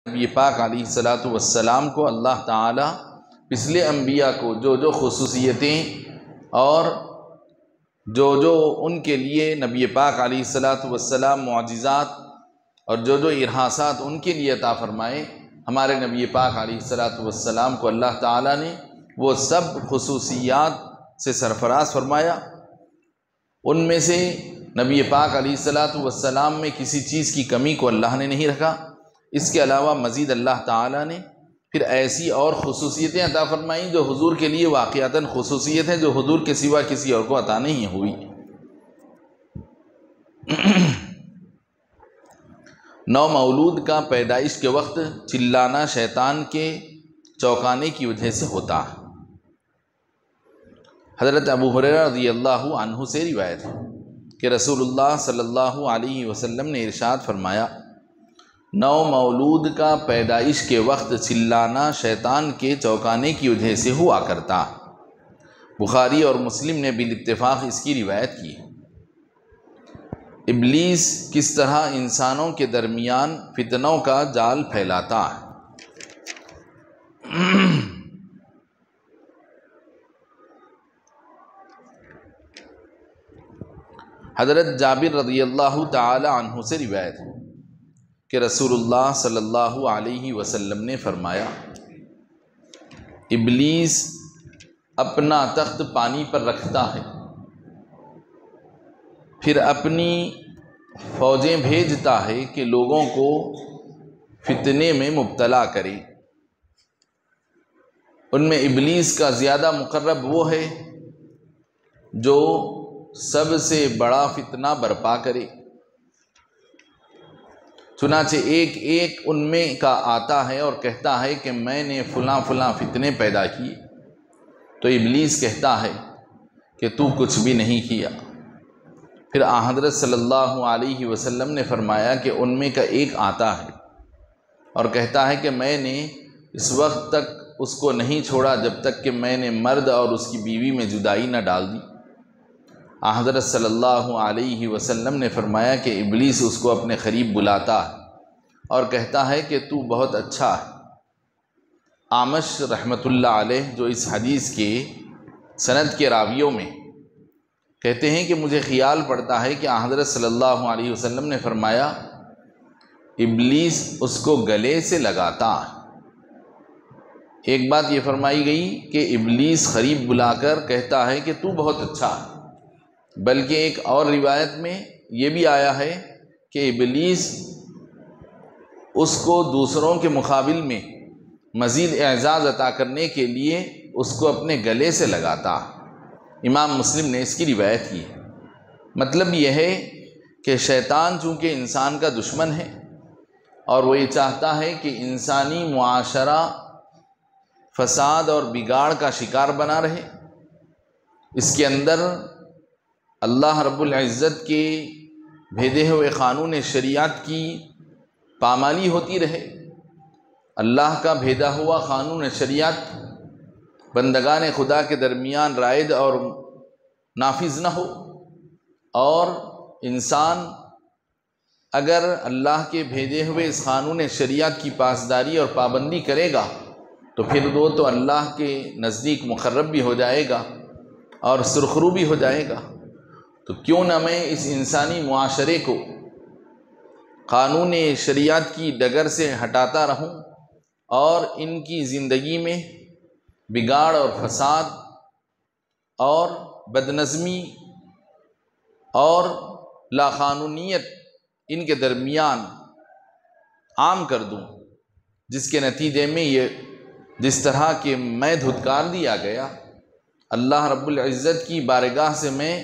نبی پاک علیہ الصلاۃ والسلام کو اللہ تعالیٰ پچھلے انبیاء کو جو خصوصیتیں اور جو ان کے لیے نبی پاک علیہ الصلاۃ والسلام معجزات اور جو ارہاسات ان کے لیے عطا فرمائے، ہمارے نبی پاک علیہ الصلاۃ والسلام کو اللہ تعالیٰ نے وہ سب خصوصیات سے سرفراز فرمایا۔ ان میں سے نبی پاک علیہ الصلاۃ والسلام میں کسی چیز کی کمی کو اللہ نے نہیں رکھا۔ اس کے علاوہ مزید اللہ تعالیٰ نے پھر ایسی اور خصوصیتیں عطا فرمائیں جو حضور کے لیے واقعتاً خصوصیت ہے، جو حضور کے سوا کسی اور کو عطا نہیں ہوئی۔ نو مولود کا پیدائش کے وقت چلانا شیطان کے چونکانے کی وجہ سے ہوتا ہے۔ حضرت ابو ہریرہ رضی اللہ عنہ سے روایت ہے کہ رسول اللہ صلی اللہ علیہ وسلم نے ارشاد فرمایا، نو مولود کا پیدائش کے وقت چلانا شیطان کے چونکانے کی وجہ سے ہوا کرتا۔ بخاری اور مسلم نے بالاتفاق اس کی روایت کی۔ ابلیس کس طرح انسانوں کے درمیان فتنوں کا جال پھیلاتا ہے۔ حضرت جابر رضی اللہ تعالی عنہ سے روایت ہے کہ رسول اللہ صلی اللہ علیہ وسلم نے فرمایا، ابلیس اپنا تخت پانی پر رکھتا ہے، پھر اپنی فوجیں بھیجتا ہے کہ لوگوں کو فتنے میں مبتلا کرے۔ ان میں ابلیس کا زیادہ مقرب وہ ہے جو سب سے بڑا فتنہ برپا کرے۔ چنانچہ ایک ان میں کا آتا ہے اور کہتا ہے کہ میں نے فلاں فلاں فتنے پیدا کیے، تو ابلیس کہتا ہے کہ تو کچھ بھی نہیں کیا۔ پھر حضرت صلی اللہ علیہ وسلم نے فرمایا کہ ان میں کا ایک آتا ہے اور کہتا ہے کہ میں نے اس وقت تک اس کو نہیں چھوڑا جب تک کہ میں نے مرد اور اس کی بیوی میں جدائی نہ ڈال دی۔ حضرت صلی اللہ علیہ وسلم نے فرمایا کہ ابلیس اس کو اپنے قریب بلاتا ہے اور کہتا ہے کہ تو بہت اچھا ہے۔ اعمش رحمۃ اللہ علیہ جو اس حدیث کے سند کے راویوں میں کہتے ہیں کہ مجھے خیال پڑتا ہے کہ حضرت صلی اللہ علیہ وسلم نے فرمایا ابلیس اس کو گلے سے لگاتا ہے۔ ایک بات یہ فرمائی گئی کہ ابلیس قریب بلا کر کہتا ہے کہ تو بہت اچھا ہے، بلکہ ایک اور روایت میں یہ بھی آیا ہے کہ ابلیس اس کو دوسروں کے مقابل میں مزید اعزاز عطا کرنے کے لیے اس کو اپنے گلے سے لگاتا۔ امام مسلم نے اس کی روایت کی۔ مطلب یہ ہے کہ شیطان چونکہ انسان کا دشمن ہے اور وہ یہ چاہتا ہے کہ انسانی معاشرہ فساد اور بگاڑ کا شکار بنا رہے، اس کے اندر اللہ رب العزت کے بھیجے ہوئے قانون شریعت کی پامالی ہوتی رہے، اللہ کا بھیجا ہوا قانون شریعت بندگان خدا کے درمیان رائج اور نافذ نہ ہو، اور انسان اگر اللہ کے بھیجے ہوئے اس قانون شریعت کی پاسداری اور پابندی کرے گا تو پھر وہ تو اللہ کے نزدیک مقرب بھی ہو جائے گا اور سرخرو بھی ہو جائے گا۔ تو کیوں نہ میں اس انسانی معاشرے کو قانون شریعت کی ڈگر سے ہٹاتا رہوں اور ان کی زندگی میں بگاڑ اور فساد اور بدنظمی اور لاقانونیت ان کے درمیان عام کر دوں، جس کے نتیجے میں یہ جس طرح کہ میں دھتکار دیا گیا، اللہ رب العزت کی بارگاہ سے میں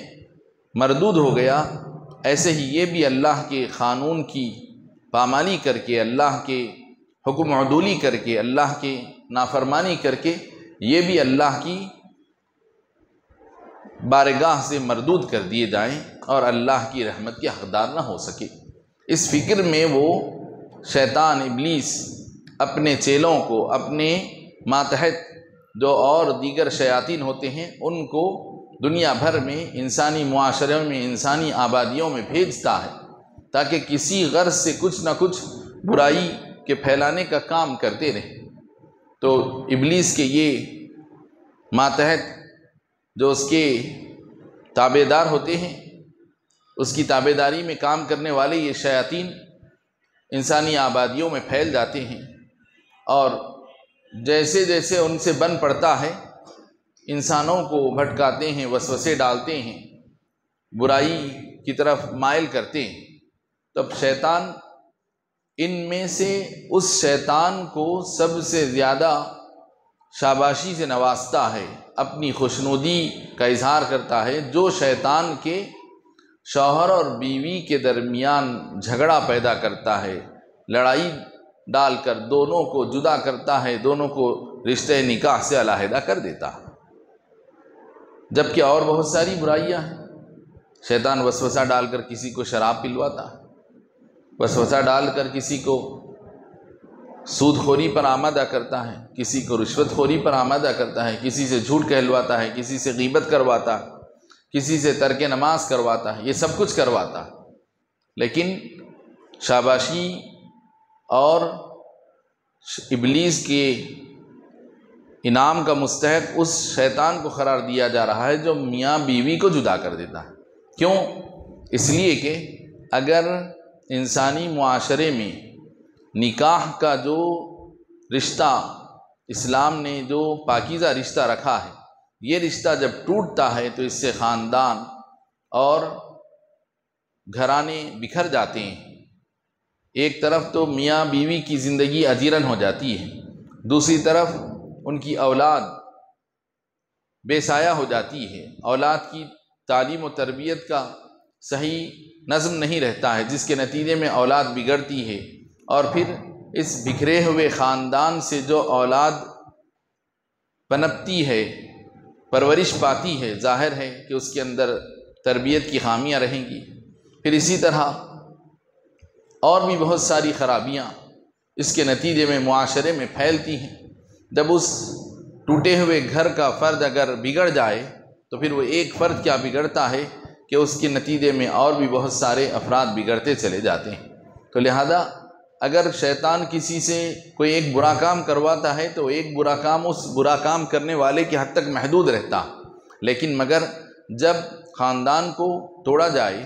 مردود ہو گیا، ایسے ہی یہ بھی اللہ کے قانون کی پامالی کر کے، اللہ کے حکم عدولی کر کے، اللہ کے نافرمانی کر کے یہ بھی اللہ کی بارگاہ سے مردود کر دیے جائیں اور اللہ کی رحمت کے حقدار نہ ہو سکے۔ اس فکر میں وہ شیطان ابلیس اپنے چیلوں کو، اپنے ماتحت جو اور دیگر شیاطین ہوتے ہیں، ان کو دنیا بھر میں انسانی معاشرے میں، انسانی آبادیوں میں بھیجتا ہے تاکہ کسی غرض سے کچھ نہ کچھ برائی کہ پھیلانے کا کام کرتے رہیں۔ تو ابلیس کے یہ ماتحت جو اس کے تابع دار ہوتے ہیں، اس کی تابع داری میں کام کرنے والے یہ شیاطین انسانی آبادیوں میں پھیل جاتے ہیں، اور جیسے جیسے ان سے بن پڑتا ہے انسانوں کو بھٹکاتے ہیں، وسوسے ڈالتے ہیں، برائی کی طرف مائل کرتے ہیں۔ تب شیطان ان میں سے اس شیطان کو سب سے زیادہ شاباشی سے نوازتا ہے، اپنی خوشنودی کا اظہار کرتا ہے، جو شیطان کے شوہر اور بیوی کے درمیان جھگڑا پیدا کرتا ہے، لڑائی ڈال کر دونوں کو جدا کرتا ہے، دونوں کو رشتہ نکاح سے علیحدہ کر دیتا ہے۔ جبکہ اور بہت ساری برائیاں ہیں۔ شیطان وسوسہ ڈال کر کسی کو شراب پلواتا ہے، وسوسہ ڈال کر کسی کو سود خوری پر آمادہ کرتا ہے، کسی کو رشوت خوری پر آمادہ کرتا ہے، کسی سے جھوٹ کہلواتا ہے، کسی سے غیبت کرواتا ہے، کسی سے ترک نماز کرواتا ہے، یہ سب کچھ کرواتا ہے۔ لیکن شاباشی اور ابلیس کے انعام کا مستحق اس شیطان کو قرار دیا جا رہا ہے جو میاں بیوی کو جدا کر دیتا ہے۔ کیوں؟ اس لیے کہ اگر انسانی معاشرے میں نکاح کا جو رشتہ اسلام نے جو پاکیزہ رشتہ رکھا ہے، یہ رشتہ جب ٹوٹتا ہے تو اس سے خاندان اور گھرانے بکھر جاتے ہیں۔ ایک طرف تو میاں بیوی کی زندگی اجیرن ہو جاتی ہے، دوسری طرف ان کی اولاد بے سایہ ہو جاتی ہے، اولاد کی تعلیم و تربیت کا صحیح نظم نہیں رہتا ہے، جس کے نتیجے میں اولاد بگڑتی ہے، اور پھر اس بکھرے ہوئے خاندان سے جو اولاد پنپتی ہے، پرورش پاتی ہے، ظاہر ہے کہ اس کے اندر تربیت کی خامیاں رہیں گی۔ پھر اسی طرح اور بھی بہت ساری خرابیاں اس کے نتیجے میں معاشرے میں پھیلتی ہیں۔ جب اس ٹوٹے ہوئے گھر کا فرد اگر بگڑ جائے تو پھر وہ ایک فرد کیا بگڑتا ہے کہ اس کے نتیجے میں اور بھی بہت سارے افراد بگڑتے چلے جاتے ہیں۔ تو لہذا اگر شیطان کسی سے کوئی ایک برا کام کرواتا ہے تو ایک برا کام اس برا کام کرنے والے کی حد تک محدود رہتا، لیکن مگر جب خاندان کو توڑا جائے،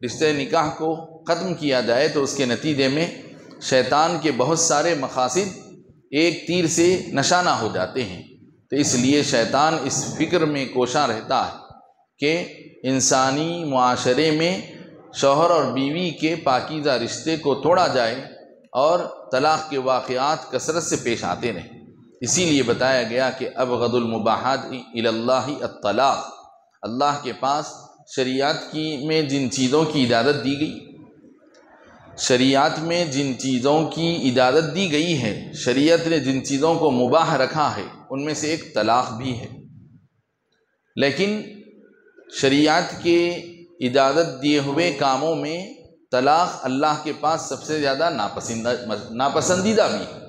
رشتہ نکاح کو ختم کیا جائے، تو اس کے نتیجے میں شیطان کے بہت سارے مقاصد ایک تیر سے نشانہ ہو جاتے ہیں۔ تو اس لیے شیطان اس فکر میں کوشاں رہتا ہے کہ انسانی معاشرے میں شوہر اور بیوی کے پاکیزہ رشتے کو توڑا جائے اور طلاق کے واقعات کثرت سے پیش آتے رہیں۔ اسی لیے بتایا گیا کہ ابغض المباحات الی اللہ الطلاق، اللہ کے پاس شریعت میں جن چیزوں کی اجازت دی گئی، شریعت میں جن چیزوں کی اجازت دی گئی ہے، شریعت نے جن چیزوں کو مباح رکھا ہے، ان میں سے ایک طلاق بھی ہے۔ لیکن شریعت کے اجازت دیے ہوئے کاموں میں طلاق اللہ کے پاس سب سے زیادہ ناپسندیدہ بھی ہے۔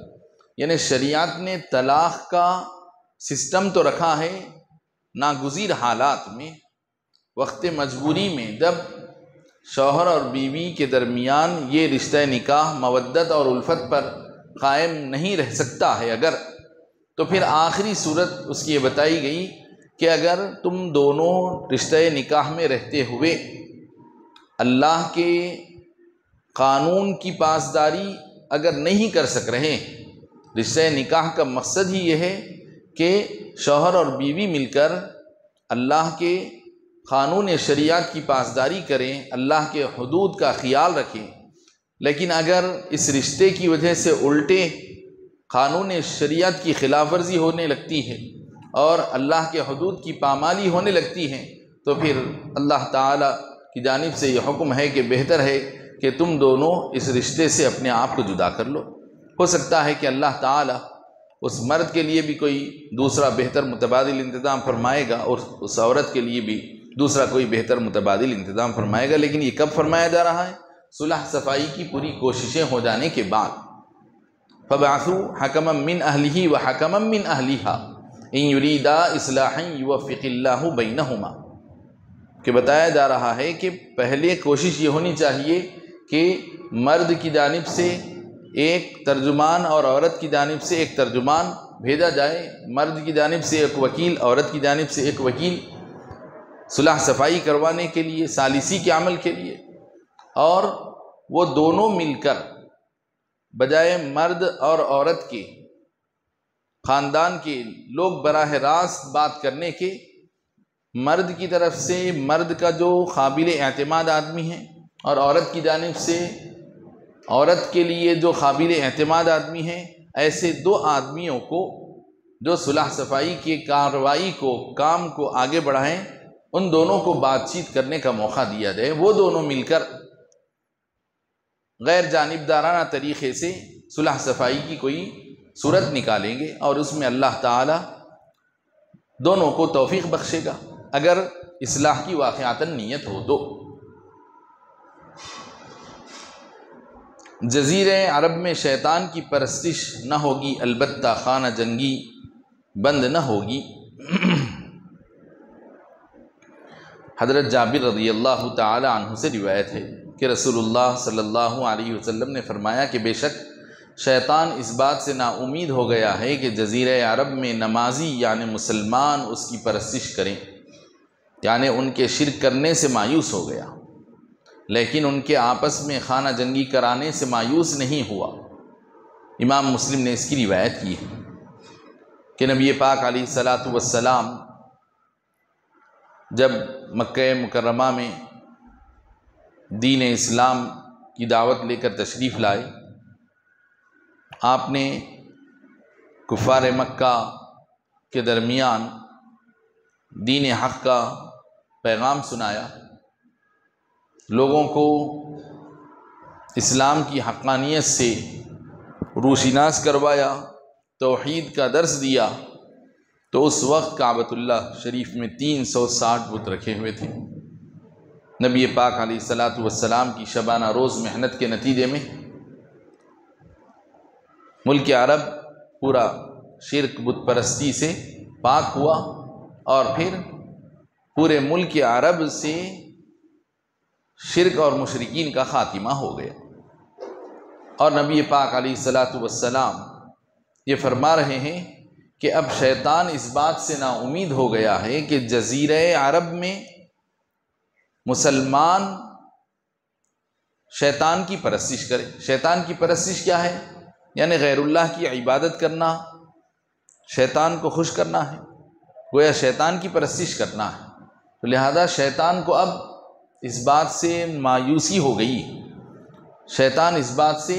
یعنی شریعت نے طلاق کا سسٹم تو رکھا ہے ناگزیر حالات میں، وقت مجبوری میں، جب شوہر اور بیوی کے درمیان یہ رشتہ نکاح مودت اور الفت پر قائم نہیں رہ سکتا ہے اگر، تو پھر آخری صورت اس کی یہ بتائی گئی کہ اگر تم دونوں رشتہ نکاح میں رہتے ہوئے اللہ کے قانون کی پاسداری اگر نہیں کر سک رہے، رشتہ نکاح کا مقصد ہی یہ ہے کہ شوہر اور بیوی مل کر اللہ کے قانون شریعت کی پاسداری کریں، اللہ کے حدود کا خیال رکھیں، لیکن اگر اس رشتے کی وجہ سے الٹے قانون شریعت کی خلاف ورزی ہونے لگتی ہے اور اللہ کے حدود کی پامالی ہونے لگتی ہے، تو پھر اللہ تعالیٰ کی جانب سے یہ حکم ہے کہ بہتر ہے کہ تم دونوں اس رشتے سے اپنے آپ کو جدا کر لو۔ ہو سکتا ہے کہ اللہ تعالیٰ اس مرد کے لیے بھی کوئی دوسرا بہتر متبادل انتظام فرمائے گا اور اس عورت کے لیے بھی دوسرا کوئی بہتر متبادل انتظام فرمائے گا، لیکن یہ کب فرمایا جا رہا ہے؟ صلح صفائی کی پوری کوششیں ہو جانے کے بعد۔ فَبَعَثُوا حَكَمًا مِّنْ أَهْلِهِ وَحَكَمًا مِّنْ أَهْلِهَا إِن يُرِيدَا إِصْلَاحًا يُوَفِّقِ اللَّهُ بَيْنَهُمَا، کہ بتایا جا رہا ہے کہ پہلے کوشش یہ ہونی چاہیے کہ مرد کی جانب سے ایک ترجمان اور عورت کی جانب سے ایک ترجمان بھیجا جائے، مرد کی جانب سے ایک وکیل، عورت کی جانب سے ایک وکیل، صلح صفائی کروانے کے لیے، ثالثی کے عمل کے لیے، اور وہ دونوں مل کر بجائے مرد اور عورت کے خاندان کے لوگ براہ راست بات کرنے کے، مرد کی طرف سے مرد کا جو قابل اعتماد آدمی ہے اور عورت کی جانب سے عورت کے لیے جو قابل اعتماد آدمی ہے، ایسے دو آدمیوں کو جو صلح صفائی کی کارروائی کو، کام کو آگے بڑھائیں، ان دونوں کو بات چیت کرنے کا موقع دیا جائے۔ وہ دونوں مل کر غیر جانبدارانہ طریقے سے صلح صفائی کی کوئی صورت نکالیں گے، اور اس میں اللہ تعالی دونوں کو توفیق بخشے گا اگر اصلاح کی واقعتاً نیت ہو تو۔ جزیرہ عرب میں شیطان کی پرستش نہ ہوگی، البتہ خانہ جنگی بند نہ ہوگی۔ حضرت جابر رضی اللہ تعالی عنہ سے روایت ہے کہ رسول اللہ صلی اللہ علیہ وسلم نے فرمایا کہ بے شک شیطان اس بات سے نا امید ہو گیا ہے کہ جزیرہ عرب میں نمازی یعنی مسلمان اس کی پرستش کریں، یعنی ان کے شرک کرنے سے مایوس ہو گیا، لیکن ان کے آپس میں خانہ جنگی کرانے سے مایوس نہیں ہوا۔ امام مسلم نے اس کی روایت کی ہے کہ نبی پاک علیہ الصلاۃ والسلام جب مکہ مکرمہ میں دین اسلام کی دعوت لے کر تشریف لائے، آپ نے کفار مکہ کے درمیان دین حق کا پیغام سنایا، لوگوں کو اسلام کی حقانیت سے روشناس کروایا، توحید کا درس دیا۔ تو اس وقت کعبۃ اللہ شریف میں 360 بت رکھے ہوئے تھے۔ نبی پاک علیہ الصلاۃ والسلام کی شبانہ روز محنت کے نتیجے میں ملک عرب پورا شرک بت پرستی سے پاک ہوا، اور پھر پورے ملک عرب سے شرک اور مشرکین کا خاتمہ ہو گیا۔ اور نبی پاک علیہ الصلاۃ والسلام یہ فرما رہے ہیں کہ اب شیطان اس بات سے نا امید ہو گیا ہے کہ جزیرہ عرب میں مسلمان شیطان کی پرستش کرے۔ شیطان کی پرستش کیا ہے؟ یعنی غیر اللہ کی عبادت کرنا، شیطان کو خوش کرنا ہے، گویا شیطان کی پرستش کرنا ہے۔ تو لہذا شیطان کو اب اس بات سے مایوسی ہو گئی، شیطان اس بات سے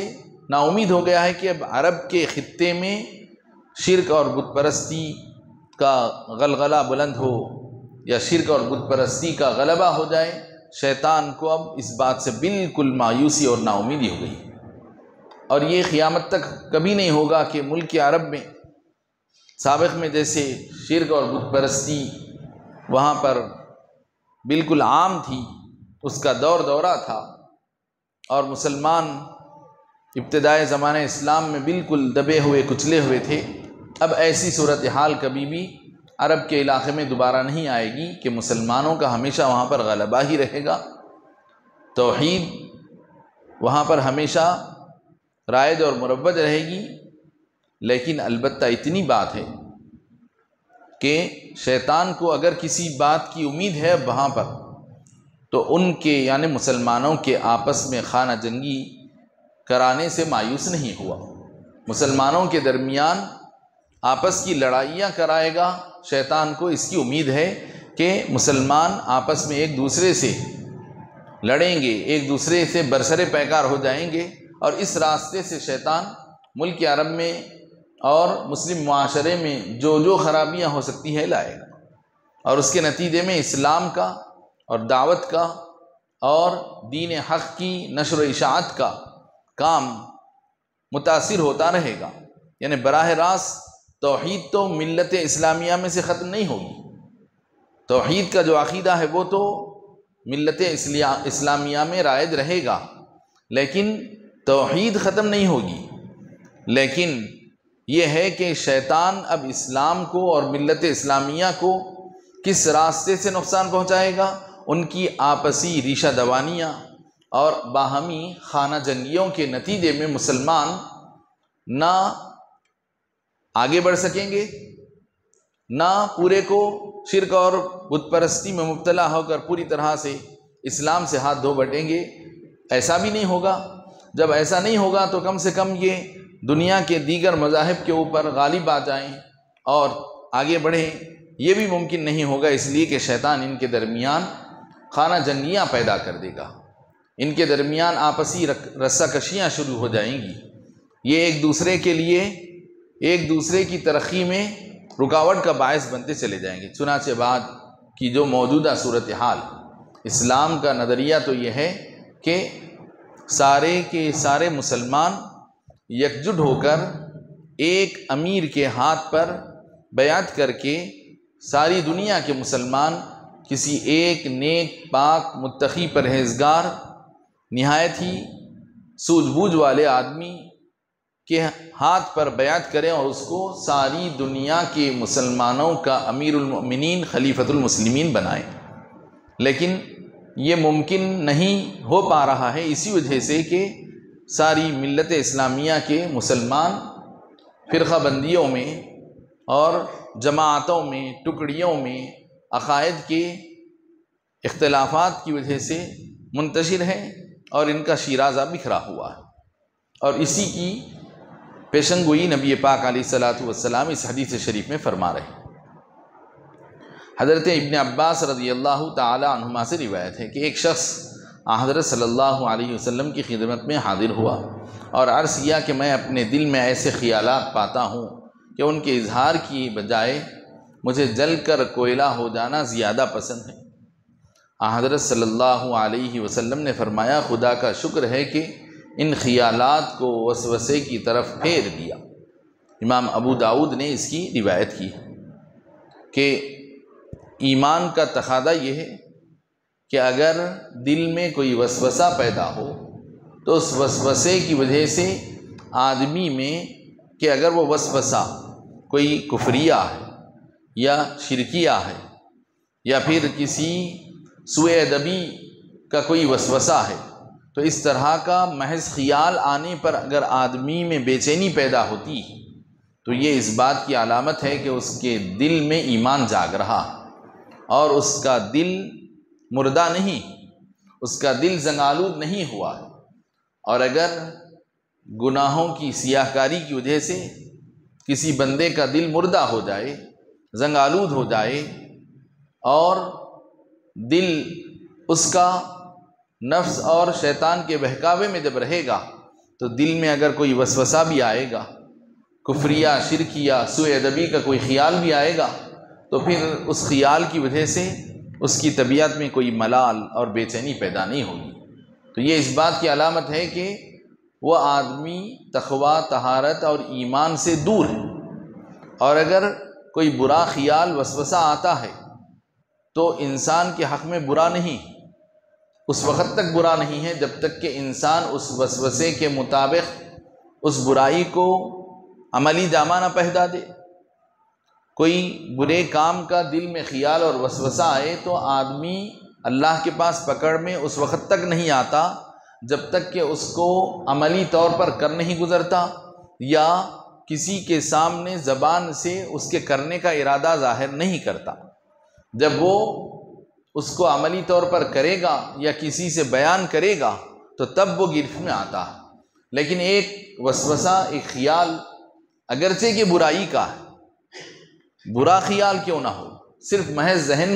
نا امید ہو گیا ہے کہ اب عرب کے خطے میں شرک اور بت پرستی کا غلغلہ بلند ہو، یا شرک اور بت پرستی کا غلبہ ہو جائے۔ شیطان کو اب اس بات سے بالکل مایوسی اور نا امیدی ہو گئی، اور یہ قیامت تک کبھی نہیں ہوگا کہ ملک عرب میں سابق میں جیسے شرک اور بت پرستی وہاں پر بالکل عام تھی، اس کا دور دورہ تھا، اور مسلمان ابتدائے زمانہ اسلام میں بالکل دبے ہوئے کچلے ہوئے تھے۔ اب ایسی صورتحال کبھی بھی عرب کے علاقے میں دوبارہ نہیں آئے گی کہ مسلمانوں کا ہمیشہ وہاں پر غلبہ ہی رہے گا، توحید وہاں پر ہمیشہ رائج اور مروج رہے گی۔ لیکن البتہ اتنی بات ہے کہ شیطان کو اگر کسی بات کی امید ہے وہاں پر، تو ان کے یعنی مسلمانوں کے آپس میں خانہ جنگی کرانے سے مایوس نہیں ہوا، مسلمانوں کے درمیان آپس کی لڑائیاں کرائے گا۔ شیطان کو اس کی امید ہے کہ مسلمان آپس میں ایک دوسرے سے لڑیں گے، ایک دوسرے سے برسر پیکار ہو جائیں گے، اور اس راستے سے شیطان ملک عرب میں اور مسلم معاشرے میں جو خرابیاں ہو سکتی ہیں لائے گا، اور اس کے نتیجے میں اسلام کا اور دعوت کا اور دین حق کی نشر و اشاعت کا کام متاثر ہوتا رہے گا۔ یعنی براہ راست توحید تو ملت اسلامیہ میں سے ختم نہیں ہوگی، توحید کا جو عقیدہ ہے وہ تو ملت اسلامیہ میں رائج رہے گا، لیکن توحید ختم نہیں ہوگی۔ لیکن یہ ہے کہ شیطان اب اسلام کو اور ملت اسلامیہ کو کس راستے سے نقصان پہنچائے گا؟ ان کی آپسی ریشہ دوانیاں اور باہمی خانہ جنگیوں کے نتیجے میں مسلمان نہ آگے بڑھ سکیں گے، نہ پورے کو شرک اور بت پرستی میں مبتلا ہو کر پوری طرح سے اسلام سے ہاتھ دھو بٹیں گے۔ ایسا بھی نہیں ہوگا۔ جب ایسا نہیں ہوگا تو کم سے کم یہ دنیا کے دیگر مذاہب کے اوپر غالب آ جائیں اور آگے بڑھیں، یہ بھی ممکن نہیں ہوگا، اس لیے کہ شیطان ان کے درمیان خانہ جنگیاں پیدا کر دے گا، ان کے درمیان آپسی رسہ کشیاں شروع ہو جائیں گی، یہ ایک دوسرے کے لیے ایک دوسرے کی ترقی میں رکاوٹ کا باعث بنتے چلے جائیں گے۔ چنانچہ بعد کی جو موجودہ صورتحال، اسلام کا نظریہ تو یہ ہے کہ سارے کے سارے مسلمان یکجٹ ہو کر ایک امیر کے ہاتھ پر بیعت کر کے ساری دنیا کے مسلمان کسی ایک نیک پاک متقی پرہیزگار نہایت ہی سوجھ بوجھ والے آدمی کے ہاتھ پر بیعت کریں اور اس کو ساری دنیا کے مسلمانوں کا امیر المؤمنین خلیفۃ المسلمین بنائیں۔ لیکن یہ ممکن نہیں ہو پا رہا ہے، اسی وجہ سے کہ ساری ملت اسلامیہ کے مسلمان فرقہ بندیوں میں اور جماعتوں میں، ٹکڑیوں میں، عقائد کے اختلافات کی وجہ سے منتشر ہیں اور ان کا شیرازہ بکھرا ہوا ہے۔ اور اسی کی پیشن گوئی نبی پاک علیہ الصلاۃ والسلام اس حدیث شریف میں فرما رہے ہیں۔ حضرت ابن عباس رضی اللہ تعالی عنہما سے روایت ہے کہ ایک شخص حضرت صلی اللہ علیہ وسلم کی خدمت میں حاضر ہوا اور عرض کیا کہ میں اپنے دل میں ایسے خیالات پاتا ہوں کہ ان کے اظہار کی بجائے مجھے جل کر کوئلہ ہو جانا زیادہ پسند ہے۔ حضرت صلی اللہ علیہ وسلم نے فرمایا، خدا کا شکر ہے کہ ان خیالات کو وسوسے کی طرف پھیر دیا۔ امام ابو داؤد نے اس کی روایت کی کہ ایمان کا تقاضا یہ ہے کہ اگر دل میں کوئی وسوسہ پیدا ہو تو اس وسوسے کی وجہ سے آدمی میں کہ اگر وہ وسوسہ کوئی کفریہ ہے یا شرکیہ ہے یا پھر کسی سوء ادبی کا کوئی وسوسہ ہے، تو اس طرح کا محض خیال آنے پر اگر آدمی میں بے چینی پیدا ہوتی ہے تو یہ اس بات کی علامت ہے کہ اس کے دل میں ایمان جاگ رہا اور اس کا دل مردہ نہیں، اس کا دل زنگآلود نہیں ہوا ہے۔ اور اگر گناہوں کی سیاہ کاری کی وجہ سے کسی بندے کا دل مردہ ہو جائے، زنگآلود ہو جائے اور دل اس کا نفس اور شیطان کے بہکاوے میں جب رہے گا تو دل میں اگر کوئی وسوسہ بھی آئے گا، کفریہ، شرکیہ، سوء ادبی کا کوئی خیال بھی آئے گا، تو پھر اس خیال کی وجہ سے اس کی طبیعت میں کوئی ملال اور بے چینی پیدا نہیں ہوگی۔ تو یہ اس بات کی علامت ہے کہ وہ آدمی تقویٰ، طہارت اور ایمان سے دور ہے۔ اور اگر کوئی برا خیال، وسوسہ آتا ہے تو انسان کے حق میں برا نہیں، اس وقت تک برا نہیں ہے جب تک کہ انسان اس وسوسے کے مطابق اس برائی کو عملی جامہ نہ پہنا دے۔ کوئی برے کام کا دل میں خیال اور وسوسہ آئے تو آدمی اللہ کے پاس پکڑ میں اس وقت تک نہیں آتا جب تک کہ اس کو عملی طور پر کر نہیں گزرتا یا کسی کے سامنے زبان سے اس کے کرنے کا ارادہ ظاہر نہیں کرتا۔ جب وہ اس کو عملی طور پر کرے گا یا کسی سے بیان کرے گا تو تب وہ گرفت میں آتا ہے۔ لیکن ایک وسوسہ، ایک خیال اگرچہ کہ برائی کا ہے، برا خیال کیوں نہ ہو، صرف محض ذہن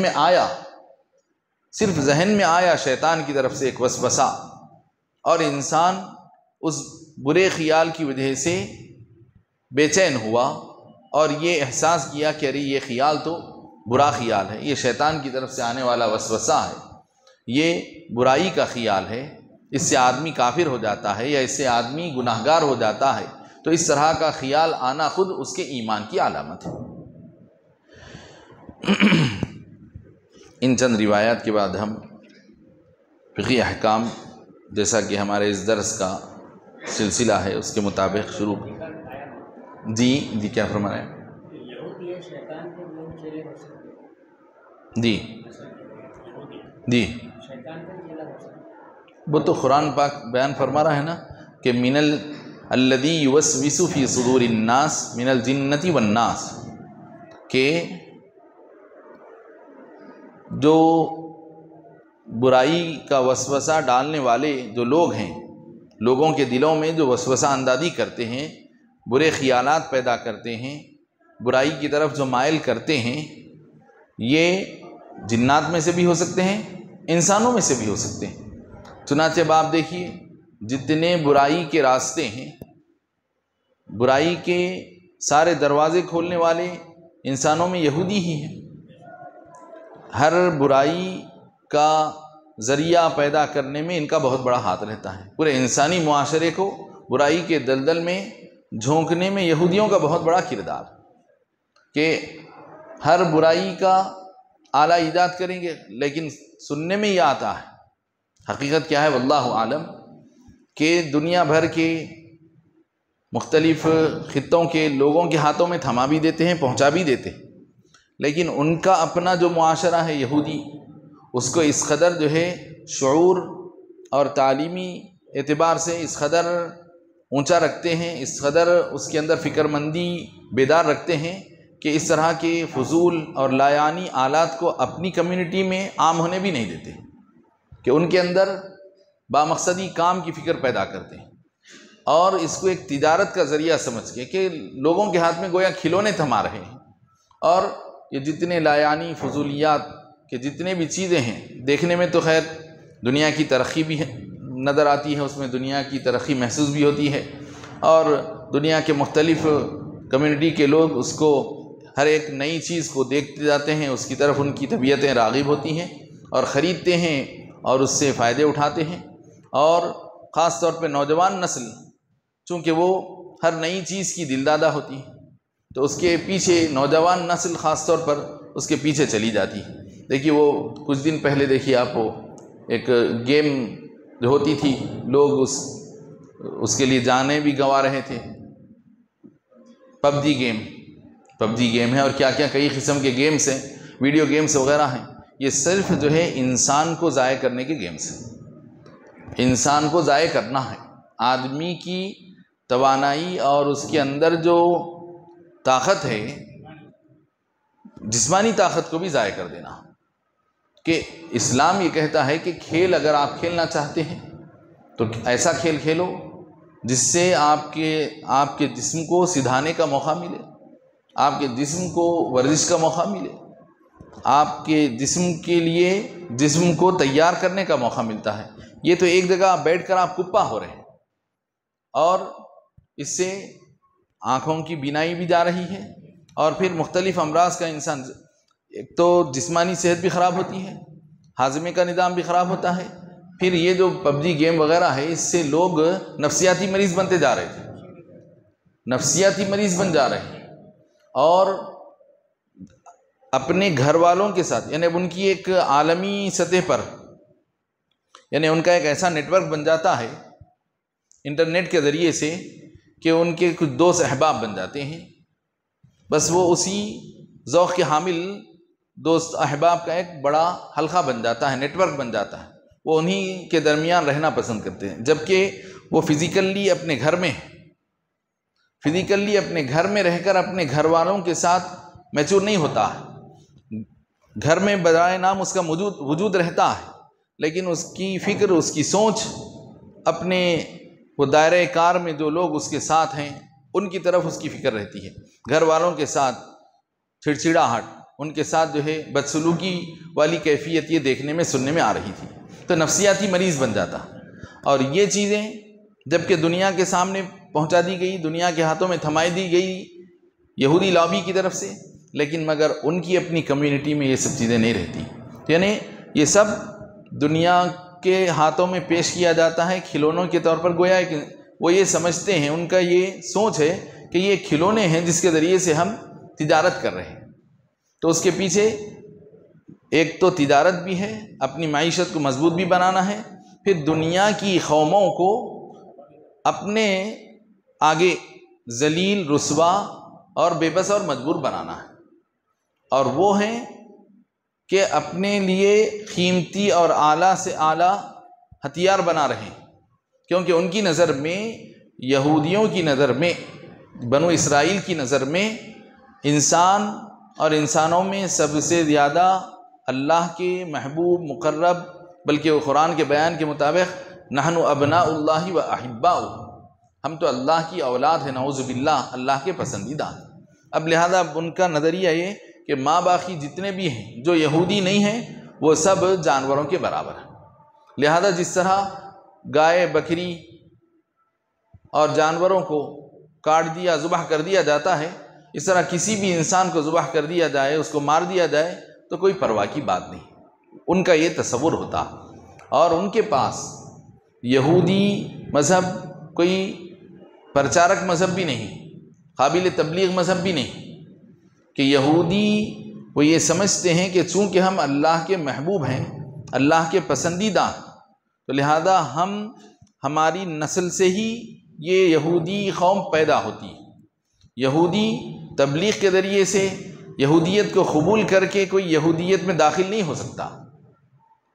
میں آیا شیطان کی طرف سے ایک وسوسہ اور انسان اس برے خیال کی وجہ سے بے چین ہوا اور یہ احساس کیا کہ ارے یہ خیال تو برا خیال ہے، یہ شیطان کی طرف سے آنے والا وسوسہ ہے، یہ برائی کا خیال ہے، اس سے آدمی کافر ہو جاتا ہے یا اس سے آدمی گناہگار ہو جاتا ہے، تو اس طرح کا خیال آنا خود اس کے ایمان کی علامت ہے۔ ان چند روایات کے بعد ہم فقہی احکام جیسا کہ ہمارے اس درس کا سلسلہ ہے اس کے مطابق شروع۔ جی کیا فرما رہے ہیں؟ جی وہ تو قرآن پاک بیان فرما رہا ہے نا کہ من الذی یوسوس فی صدور الناس من الجنۃ والناس، کہ جو برائی کا وسوسہ ڈالنے والے جو لوگ ہیں، لوگوں کے دلوں میں جو وسوسہ اندازی کرتے ہیں، برے خیالات پیدا کرتے ہیں، برائی کی طرف جو مائل کرتے ہیں، یہ جنات میں سے بھی ہو سکتے ہیں، انسانوں میں سے بھی ہو سکتے ہیں۔ چنانچہ اب آپ دیکھیے جتنے برائی کے راستے ہیں، برائی کے سارے دروازے کھولنے والے انسانوں میں یہودی ہی ہیں۔ ہر برائی کا ذریعہ پیدا کرنے میں ان کا بہت بڑا ہاتھ رہتا ہے۔ پورے انسانی معاشرے کو برائی کے دلدل میں جھونکنے میں یہودیوں کا بہت بڑا کردار، کہ ہر برائی کا آلہ ایجاد کریں گے، لیکن سننے میں یہ آتا ہے، حقیقت کیا ہے واللہ عالم، کہ دنیا بھر کے مختلف خطوں کے لوگوں کے ہاتھوں میں تھما بھی دیتے ہیں، پہنچا بھی دیتے ہیں، لیکن ان کا اپنا جو معاشرہ ہے یہودی، اس کو اس قدر جو ہے شعور اور تعلیمی اعتبار سے اس قدر اونچا رکھتے ہیں، اس قدر اس کے اندر فکر مندی بیدار رکھتے ہیں کہ اس طرح کے فضول اور لایعنی آلات کو اپنی کمیونٹی میں عام ہونے بھی نہیں دیتے، کہ ان کے اندر بامقصدی کام کی فکر پیدا کرتے ہیں، اور اس کو ایک تجارت کا ذریعہ سمجھ کے کہ لوگوں کے ہاتھ میں گویا کھلونے تھما رہے ہیں، اور یہ جتنے لایعنی فضولیات کہ جتنے بھی چیزیں ہیں، دیکھنے میں تو خیر دنیا کی ترقی بھی نظر آتی ہے، اس میں دنیا کی ترقی محسوس بھی ہوتی ہے، اور دنیا کے مختلف کمیونٹی کے لوگ اس کو ہر ایک نئی چیز کو دیکھتے جاتے ہیں، اس کی طرف ان کی طبیعتیں راغب ہوتی ہیں اور خریدتے ہیں اور اس سے فائدے اٹھاتے ہیں، اور خاص طور پہ نوجوان نسل چونکہ وہ ہر نئی چیز کی دلدادہ ہوتی ہے، تو اس کے پیچھے نوجوان نسل خاص طور پر اس کے پیچھے چلی جاتی ہے۔ دیکھیے وہ کچھ دن پہلے دیکھیے آپ، وہ ایک گیم جو ہوتی تھی، لوگ اس کے لیے جانیں بھی گنوا رہے تھے، پب جی گیم ہے، اور کیا کیا کئی قسم کے گیمز ہیں، ویڈیو گیمز وغیرہ ہیں، یہ صرف جو ہے انسان کو ضائع کرنے کے گیمز ہیں، انسان کو ضائع کرنا ہے، آدمی کی توانائی اور اس کے اندر جو طاقت ہے، جسمانی طاقت کو بھی ضائع کر دینا، کہ اسلام یہ کہتا ہے کہ کھیل اگر آپ کھیلنا چاہتے ہیں تو ایسا کھیل کھیلو جس سے آپ کے جسم کو سدھانے کا موقع ملے، آپ کے جسم کو ورزش کا موقع ملے، آپ کے جسم کے لیے جسم کو تیار کرنے کا موقع ملتا ہے۔ یہ تو ایک جگہ بیٹھ کر آپ کپا ہو رہے ہیں، اور اس سے آنکھوں کی بینائی بھی جا رہی ہے، اور پھر مختلف امراض کا انسان، ایک تو جسمانی صحت بھی خراب ہوتی ہے، ہاضمے کا نظام بھی خراب ہوتا ہے، پھر یہ جو پب جی گیم وغیرہ ہے، اس سے لوگ نفسیاتی مریض بنتے جا رہے تھے، نفسیاتی مریض بن جا رہے ہیں، اور اپنے گھر والوں کے ساتھ، یعنی ان کی ایک عالمی سطح پر، یعنی ان کا ایک ایسا نیٹ ورک بن جاتا ہے انٹرنیٹ کے ذریعے سے کہ ان کے کچھ دوست احباب بن جاتے ہیں، بس وہ اسی ذوق کے حامل دوست احباب کا ایک بڑا حلقہ بن جاتا ہے، نیٹ ورک بن جاتا ہے، وہ انہی کے درمیان رہنا پسند کرتے ہیں، جبکہ وہ فزیکلی اپنے گھر میں رہ کر اپنے گھر والوں کے ساتھ میچور نہیں ہوتا ہے، گھر میں برائے نام اس کا وجود رہتا ہے، لیکن اس کی فکر، اس کی سوچ اپنے وہ دائرہ کار میں جو لوگ اس کے ساتھ ہیں ان کی طرف اس کی فکر رہتی ہے، گھر والوں کے ساتھ چھڑچھڑاہٹ، ان کے ساتھ جو ہے بدسلوکی والی کیفیت یہ دیکھنے میں سننے میں آ رہی تھی، تو نفسیاتی مریض بن جاتا، اور یہ چیزیں جبکہ دنیا کے سامنے پہنچا دی گئی، دنیا کے ہاتھوں میں تھمائی دی گئی یہودی لابی کی طرف سے، لیکن مگر ان کی اپنی کمیونٹی میں یہ سب چیزیں نہیں رہتی، یعنی یہ سب دنیا کے ہاتھوں میں پیش کیا جاتا ہے کھلونوں کے طور پر، گویا کہ وہ یہ سمجھتے ہیں، ان کا یہ سوچ ہے کہ یہ کھلونے ہیں جس کے ذریعے سے ہم تجارت کر رہے ہیں، تو اس کے پیچھے ایک تو تجارت بھی ہے، اپنی معیشت کو مضبوط بھی بنانا ہے، پھر دنیا کی قوموں کو اپنے آگے ذلیل، رسوا اور بے بس اور مجبور بنانا ہے، اور وہ ہیں کہ اپنے لیے قیمتی اور اعلیٰ سے اعلیٰ ہتھیار بنا رہے ہیں، کیونکہ ان کی نظر میں، یہودیوں کی نظر میں، بنو اسرائیل کی نظر میں انسان اور انسانوں میں سب سے زیادہ اللہ کے محبوب مقرب، بلکہ وہ قرآن کے بیان کے مطابق نحن ابناء اللہ و احباؤہ، ہم تو اللہ کی اولاد ہیں، نعوذ باللہ، اللہ کے پسندیدہ ہیں۔ اب لہذا ان کا نظریہ یہ کہ ماں باقی جتنے بھی ہیں جو یہودی نہیں ہیں وہ سب جانوروں کے برابر ہیں، لہذا جس طرح گائے، بکری اور جانوروں کو کاٹ دیا، ذبح کر دیا جاتا ہے، اس طرح کسی بھی انسان کو ذبح کر دیا جائے، اس کو مار دیا جائے تو کوئی پرواہ کی بات نہیں، ان کا یہ تصور ہوتا۔ اور ان کے پاس یہودی مذہب کوئی پرچارک مذہب بھی نہیں، قابل تبلیغ مذہب بھی نہیں، کہ یہودی وہ یہ سمجھتے ہیں کہ چونکہ ہم اللہ کے محبوب ہیں، اللہ کے پسندیدہ ہیں، تو لہذا ہماری نسل سے ہی یہ یہودی قوم پیدا ہوتی ہے۔ یہودی تبلیغ کے ذریعے سے یہودیت کو قبول کر کے کوئی یہودیت میں داخل نہیں ہو سکتا،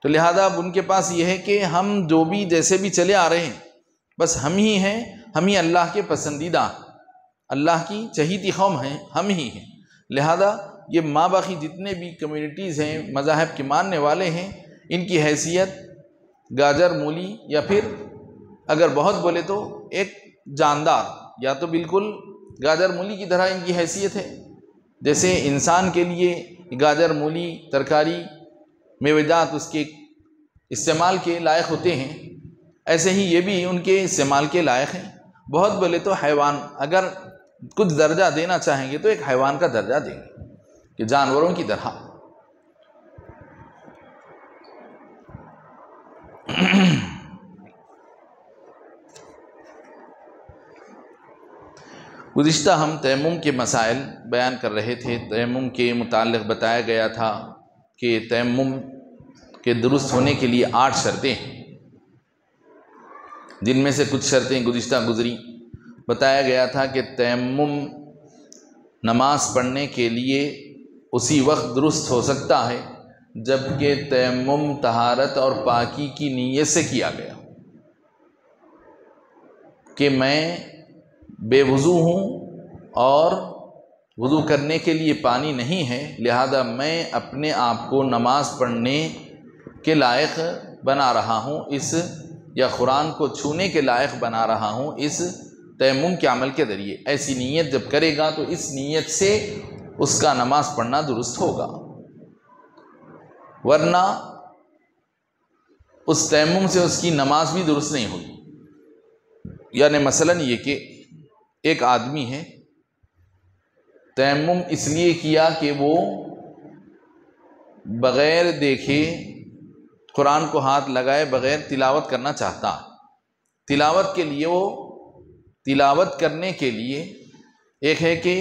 تو لہذا اب ان کے پاس یہ ہے کہ ہم جو بھی جیسے بھی چلے آ رہے ہیں بس ہم ہی ہیں، ہم ہی اللہ کے پسندیدہ، اللہ کی چہیتی قوم ہیں، ہم ہی ہیں، لہذا یہ ماں باقی جتنے بھی کمیونٹیز ہیں، مذاہب کے ماننے والے ہیں، ان کی حیثیت گاجر مولی، یا پھر اگر بہت بولے تو ایک جاندار، یا تو بالکل گاجر مولی کی طرح ان کی حیثیت ہے۔ جیسے انسان کے لیے گاجر مولی ترکاری میوہ جات اس کے استعمال کے لائق ہوتے ہیں، ایسے ہی یہ بھی ان کے استعمال کے لائق ہیں۔ بہت بولے تو حیوان، اگر کچھ درجہ دینا چاہیں گے تو ایک حیوان کا درجہ دیں گے کہ جانوروں کی طرح۔ گزشتہ ہم تیمم کے مسائل بیان کر رہے تھے۔ تیمم کے متعلق بتایا گیا تھا کہ تیمم کے درست ہونے کے لیے 8 شرطیں ہیں، جن میں سے کچھ شرطیں گزشتہ گزری۔ بتایا گیا تھا کہ تیمم نماز پڑھنے کے لیے اسی وقت درست ہو سکتا ہے جبکہ تیمم طہارت اور پاکی کی نیت سے کیا گیا، کہ میں بے وضو ہوں اور وضو کرنے کے لیے پانی نہیں ہے، لہذا میں اپنے آپ کو نماز پڑھنے کے لائق بنا رہا ہوں، یا قرآن کو چھونے کے لائق بنا رہا ہوں اس تیمم کے عمل کے ذریعے۔ ایسی نیت جب کرے گا تو اس نیت سے اس کا نماز پڑھنا درست ہوگا، ورنہ اس تیمم سے اس کی نماز بھی درست نہیں ہوگی۔ یعنی مثلاً یہ کہ ایک آدمی ہے، تیمم اس لیے کیا کہ وہ بغیر دیکھے قرآن کو ہاتھ لگائے بغیر تلاوت کرنا چاہتا، تلاوت کے لیے وہ تلاوت کرنے کے لیے ایک ہے کہ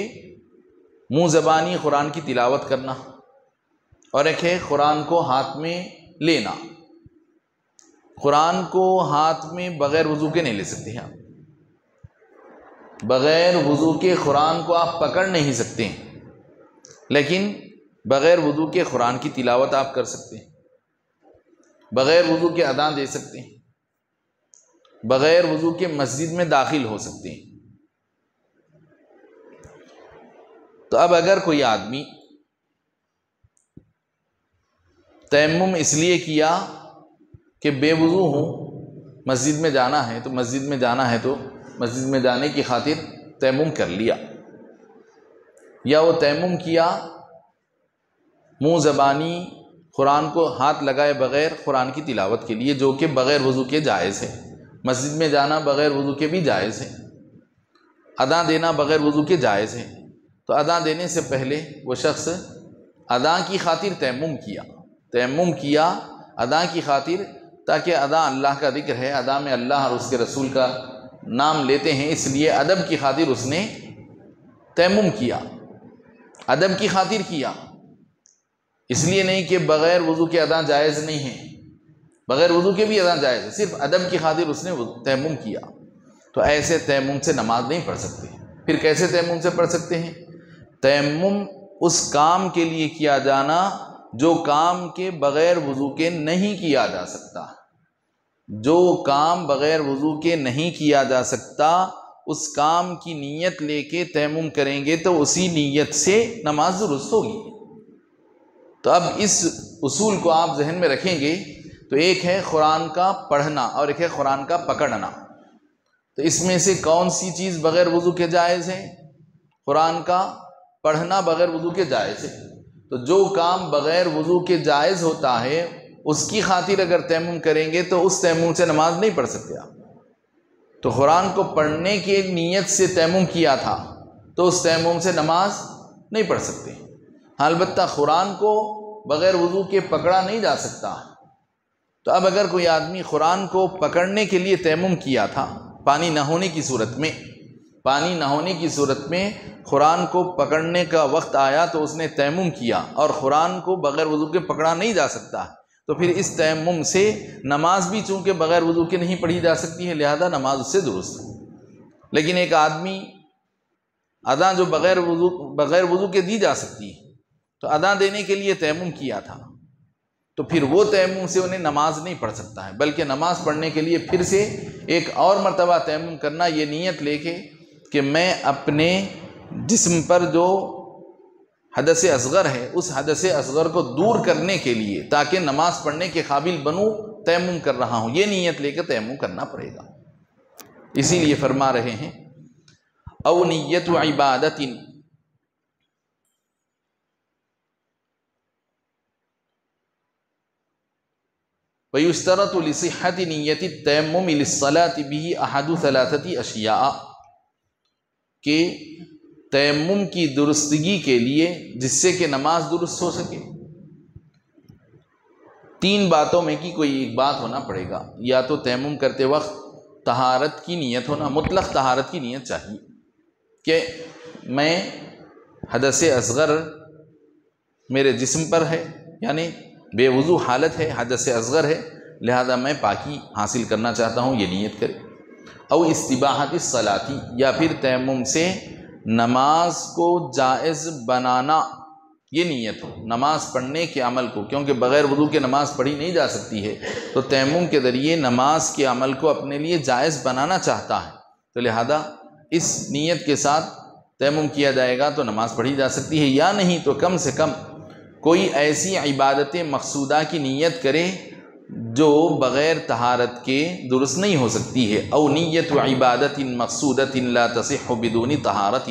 منہ زبانی قرآن کی تلاوت کرنا، اور ایک ہے قرآن کو ہاتھ میں لینا۔ قرآن کو ہاتھ میں بغیر وضو کے نہیں لے سکتے ہیں آپ، بغیر وضو کے قرآن کو آپ پکڑ نہیں سکتے ہیں، لیکن بغیر وضو کے قرآن کی تلاوت آپ کر سکتے ہیں، بغیر وضو کے اذان دے سکتے ہیں، بغیر وضو کے مسجد میں داخل ہو سکتے ہیں۔ تو اب اگر کوئی آدمی تیمم اس لیے کیا کہ بے وضو ہوں، مسجد میں جانا ہے تو مسجد میں جانے کی خاطر تیمم کر لیا، یا وہ تیمم کیا منہ زبانی قرآن کو ہاتھ لگائے بغیر قرآن کی تلاوت کے لیے، جو کہ بغیر وضو کے جائز ہے۔ مسجد میں جانا بغیر وضو کے بھی جائز ہے، اذان دینا بغیر وضو کے جائز ہے، تو اذان دینے سے پہلے وہ شخص اذان کی خاطر تیمم کیا اذان کی خاطر، تاکہ اذان اللہ کا ذکر ہے، اذان میں اللہ اور اس کے رسول کا نام لیتے ہیں، اس لیے ادب کی خاطر اس نے تیمم کیا، ادب کی خاطر کیا، اس لیے نہیں کہ بغیر وضو کے اذان جائز نہیں ہے، بغیر وضو کے بھی اذان جائز ہے، صرف ادب کی خاطر اس نے تیمم کیا۔ تو ایسے تیمم سے نماز نہیں پڑھ سکتے۔ پھر کیسے تیمم سے پڑھ سکتے ہیں؟ تیمم اس کام کے لیے کیا جانا جو کام کے بغیر وضو کے نہیں کیا جا سکتا، جو کام بغیر وضو کے نہیں کیا جا سکتا اس کام کی نیت لے کے تیمم کریں گے تو اسی نیت سے نماز درست ہوگی۔ تو اب اس اصول کو آپ ذہن میں رکھیں گے تو ایک ہے قرآن کا پڑھنا اور ایک ہے قرآن کا پکڑنا۔ تو اس میں سے کون سی چیز بغیر وضو کے جائز ہے؟ قرآن کا پڑھنا بغیر وضو کے جائز ہے۔ تو جو کام بغیر وضو کے جائز ہوتا ہے اس کی خاطر اگر تیمم کریں گے تو اس تیمم سے نماز نہیں پڑھ سکتے آپ۔ تو قرآن کو پڑھنے کی نیت سے تیمم کیا تھا تو اس تیمم سے نماز نہیں پڑھ سکتے۔ البتہ قرآن کو بغیر وضو کے پکڑا نہیں جا سکتا۔ تو اب اگر کوئی آدمی قرآن کو پکڑنے کے لیے تیمم کیا تھا پانی نہ ہونے کی صورت میں قرآن کو پکڑنے کا وقت آیا تو اس نے تیمم کیا اور قرآن کو بغیر وضو کے پکڑا نہیں جا سکتا، تو پھر اس تیمم سے نماز بھی چونکہ بغیر وضو کے نہیں پڑھی جا سکتی ہے، لہذا نماز اس سے درست ہے۔ لیکن ایک آدمی ادا جو بغیر وضو کے دی جا سکتی ہے تو ادا دینے کے لیے تیمم کیا تھا، تو پھر وہ تیمم سے انہیں نماز نہیں پڑھ سکتا ہے، بلکہ نماز پڑھنے کے لیے پھر سے ایک اور مرتبہ تیمم کرنا، یہ نیت لے کے کہ میں اپنے جسم پر جو حدث اصغر ہے اس حدث اصغر کو دور کرنے کے لیے تاکہ نماز پڑھنے کے قابل بنوں تیمم کر رہا ہوں، یہ نیت لے کے تیمم کرنا پڑے گا۔ اسی لیے فرما رہے ہیں او نیت عبادت وَيُشْتَرَطُ لِصِحَّةِ نِيَّةِ التَّيَمُّمِ لِلصَّلَاةِ بِهِ أَحَدُ ثَلَاثَةِ أَشْيَاءَ کہ تیمم کی درستگی کے لیے جس سے کہ نماز درست ہو سکے تین باتوں میں کی کوئی ایک بات ہونا پڑے گا۔ یا تو تیمم کرتے وقت طہارت کی نیت ہونا، مطلق طہارت کی نیت چاہیے کہ میں حدث اصغر میرے جسم پر ہے، یعنی بے وضو حالت ہے، حدث اصغر ہے، لہذا میں پاکی حاصل کرنا چاہتا ہوں، یہ نیت کرے۔ او استباحت الصلاۃ، یا پھر تیمم سے نماز کو جائز بنانا، یہ نیت ہو نماز پڑھنے کے عمل کو، کیونکہ بغیر وضو کے نماز پڑھی نہیں جا سکتی ہے، تو تیمم کے ذریعے نماز کے عمل کو اپنے لیے جائز بنانا چاہتا ہے، تو لہذا اس نیت کے ساتھ تیمم کیا جائے گا تو نماز پڑھی جا سکتی ہے، یا نہیں تو کم سے کم کوئی ایسی عبادت مقصودہ کی نیت کرے جو بغیر طہارت کے درست نہیں ہو سکتی ہے۔ او نیت عبادت مقصودۃ لا تصح بدون طہارت،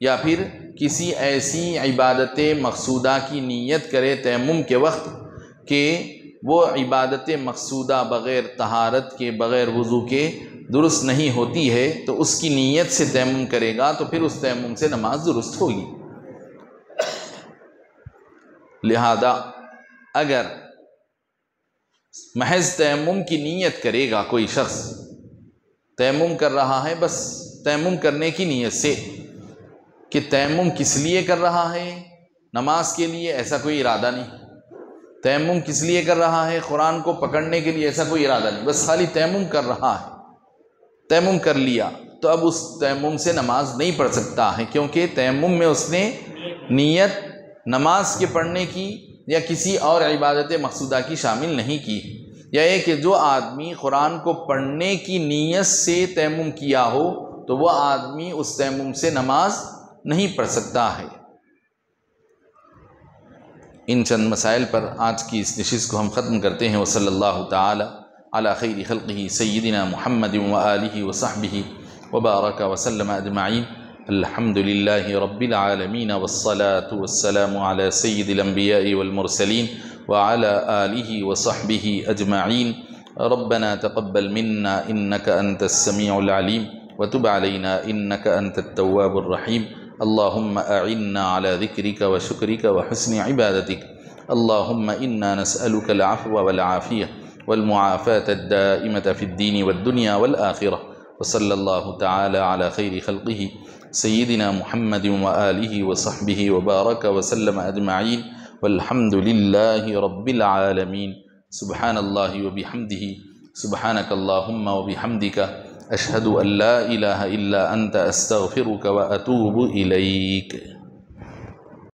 یا پھر کسی ایسی عبادت مقصودہ کی نیت کرے تیمم کے وقت کہ وہ عبادت مقصودہ بغیر طہارت کے بغیر وضو کے درست نہیں ہوتی ہے، تو اس کی نیت سے تیمم کرے گا تو پھر اس تیمم سے نماز درست ہوگی۔ لہذا اگر محض تیمم کی نیت کرے گا کوئی شخص، تیمم کر رہا ہے بس تیمم کرنے کی نیت سے، کہ تیمم کس لیے کر رہا ہے؟ نماز کے لیے، ایسا کوئی ارادہ نہیں۔ تیمم کس لیے کر رہا ہے؟ قرآن کو پکڑنے کے لیے، ایسا کوئی ارادہ نہیں، بس خالی تیمم کر رہا ہے، تیمم کر لیا تو اب اس تیمم سے نماز نہیں پڑھ سکتا ہے، کیونکہ تیمم میں اس نے نیت نماز کے پڑھنے کی یا کسی اور عبادت مقصودہ کی شامل نہیں کی۔ یا یہ کہ جو آدمی قرآن کو پڑھنے کی نیت سے تیمم کیا ہو تو وہ آدمی اس تیمم سے نماز نہیں پڑھ سکتا ہے۔ ان چند مسائل پر آج کی اس نشست کو ہم ختم کرتے ہیں۔ وصلی اللہ تعالی علی خیر خلقہ سیدنا محمد وآلہ وصحبہ وبارک وسلم اجمعین۔ الحمد للہ رب العالمین والصلاة والسلام علی سید الانبیاء والمرسلین وعلى آلہ وصحبہ اجمعین۔ ربنا تقبل منا انک انت السمیع العلیم وتب علینا انک انت التواب الرحیم۔ اللہم اعنا على ذکرک وشکرک وحسن عبادتک۔ اللہم انا نسألک العفو والعافیہ والمعافاة الدائمة في الدین والدنیا والآخرہ۔ وصلی اللہ تعالی علی خیر خلقہ سیدنا محمد وآلہ وصحبہ وبارک وسلم اجمعین والحمد للہ رب العالمین۔ سبحان اللہ وبحمدہ سبحانک اللہم وبحمدک اشہد ان لا الہ الا انت استغفرک واتوب الیک۔